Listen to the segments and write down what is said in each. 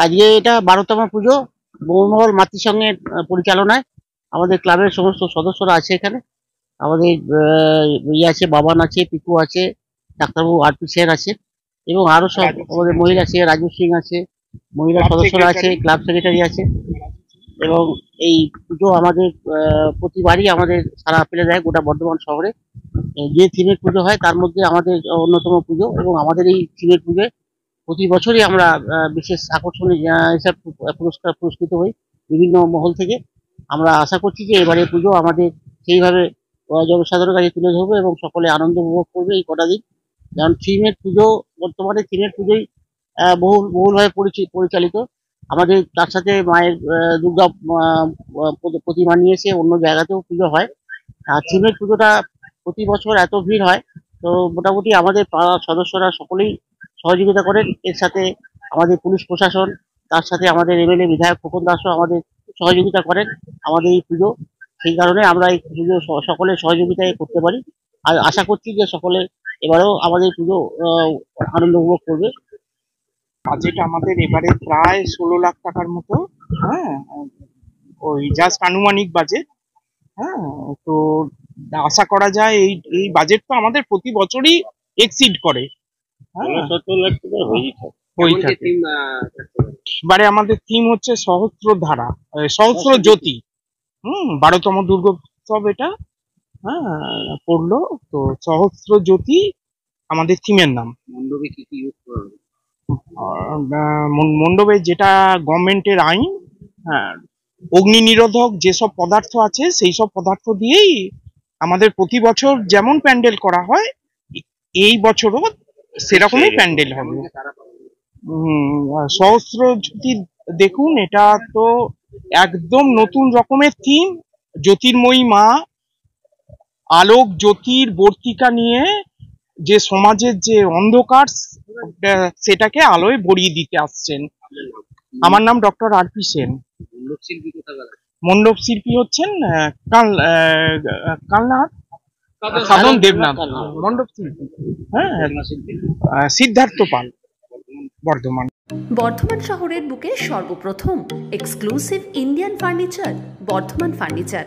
আজকে এটা 12তম পুজো বৌমহল মাতৃসংঘের পরিচালনায়। আমাদের ক্লাবের সমস্ত সদস্যরা আছে এখানে। আমাদের ইয়ে আছে, বাবান আছে, পিকু আছে, ডাক্তারবাবু আরপি স্যার আছে এবং আরো সব আমাদের মহিলা আছে, রাজু সিং আছে, মহিলা সদস্যরা আছে, ক্লাব সেক্রেটারি আছে। এবং এই পুজো আমাদের প্রতিবারই আমাদের সারা ফেলে দেয় গোটা বর্ধমান শহরে। যে থিমের পুজো হয় তার মধ্যে আমাদের অন্যতম পুজো, এবং আমাদের এই থিমের পুজোয় প্রতি বছরই আমরা বিশেষ আকর্ষণীয় হিসাব পুরস্কৃত হই বিভিন্ন মহল থেকে। আমরা আশা করছি যে এবারে পুজো আমাদের সেইভাবে জনসাধারণের কাছে তুলে ধরবো এবং সকলে আনন্দ উপভোগ করবে এই কটা দিন। যেমন থিমের পুজো, বর্তমানে থিমের পুজোই বহুলভাবে পরিচালিত। আমাদের তার সাথে মায়ের দুর্গা প্রতিমা নিয়ে এসে অন্য জায়গাতেও পুজো হয়। আর থিমের পুজোটা প্রতি বছর এত ভিড় হয়, তো মোটামুটি আমাদের পাড়ার সদস্যরা সকলেই সহযোগিতা করেন। এর সাথে আমাদের পুলিশ প্রশাসন, তার সাথে আমাদের এমএলএ বিধায়ক খোকন দাসও আমাদের সহযোগিতা করেন আমাদের এই পুজো। সেই কারণে আমরা এই পুজো সকলের সহযোগিতায় করতে পারি। আর আশা করছি যে সকলে এবারেও আমাদের পুজো আনন্দ উপভোগ করবে। বাজেট আমাদের এবারে প্রায় 16 লাখ টাকার মতো। হ্যাঁ, ওই জাস্ট আনুমানিক বাজেট। হ্যাঁ, তো আশা করা যায় এই বাজেট তো আমাদের প্রতি বছরই এক্সিড করে। এবারে আমাদের থিম হচ্ছে সহস্র ধারা, সহস্র জ্যোতি। 12তম দুর্গোৎসব এটা। হ্যাঁ, পড়লো তো সহস্র জ্যোতি আমাদের থিমের নাম। মণ্ডপে কি কি ইউজ করা হবে? মণ্ডপে যেটা গভর্নমেন্টের আইন, হ্যাঁ, অগ্নি নিরোধক যেসব পদার্থ আছে সেই সব পদার্থ দিয়েই আমাদের প্রতি বছর যেমন প্যান্ডেল করা হয় এই বছরও সেরকমই প্যান্ডেল হবে। সহস্র জ্যোতি দেখুন, এটা তো একদম নতুন রকমের থিম। জ্যোতির্ময়ী মা আলোক জ্যোতির বর্তিকা নিয়ে যে সমাজের যে অন্ধকার সেটাকে আলোয় ভরিয়ে দিতে আসছেন। আমার নাম ডক্টর আরপি সেন। মণ্ডপ শিল্পী হচ্ছেন কালনাথ সাধন দেবনাথ। মণ্ডপ শিল্পী সিদ্ধার্থ পাল, বর্ধমান। বর্ধমান শহরের বুকে সর্বপ্রথম exclusive Indian furniture Bardhaman furniture,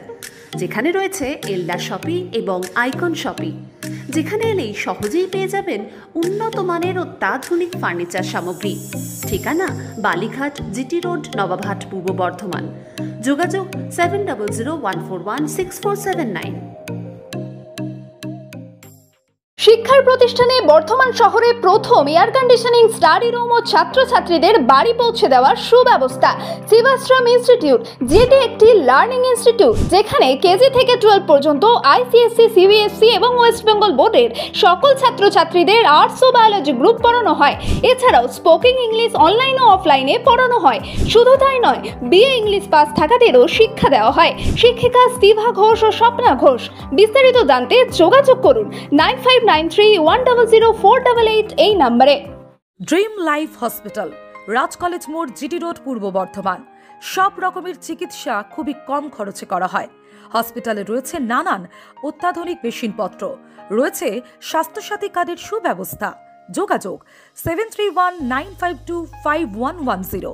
যেখানে রয়েছে এলডা শপি এবং আইকন শপি, যেখানে এলেই সহজেই পেয়ে যাবেন উন্নত মানের অত্যাধুনিক ফার্নিচার সামগ্রী। ঠিকানা বালিঘাট, জিটি রোড, নবাবহাট, পূর্ব বর্ধমান। যোগাযোগ 7001416479। শিক্ষার প্রতিষ্ঠানে বর্ধমান শহরে প্রথম এয়ার কন্ডিশনিং স্টাডি রুম ও ছাত্রছাত্রীদের বাড়ি পৌঁছে দেওয়ার সুব্যবস্থা। শিবাশ্রম ইনস্টিটিউট, যেটি একটি লার্নিং ইনস্টিটিউট যেখানে কেজি থেকে 12 পর্যন্ত আইসিএসসি, সিবিএসসি এবং ওয়েস্ট বেঙ্গল বোর্ডের সকল ছাত্রছাত্রীদের আর্টস ও বায়োলজি গ্রুপ পড়ানো হয়। এছাড়াও স্পোকেন ইংলিশ অনলাইন ও অফলাইনে পড়ানো হয়। শুধু তাই নয়, বিএ ইংলিশ পাস থাকাদেরও শিক্ষা দেওয়া হয়। শিক্ষিকা স্তিভা ঘোষ ও স্বপ্না ঘোষ। বিস্তারিত জানতে যোগাযোগ করুন 9593100488 এই নম্বরে। ড্রিম লাইফ হসপিটাল, রাজ কলেজ মোড়, জিটি রোড, পূর্ব বর্ধমান। সব রকমের চিকিৎসা খুবই কম খরচে করা হয়। হসপিটালে রয়েছে নানান অত্যাধুনিক মেশিনপত্র, রয়েছে স্বাস্থ্যসাথী কার্ডের সুব্যবস্থা। যোগাযোগ 7319525110।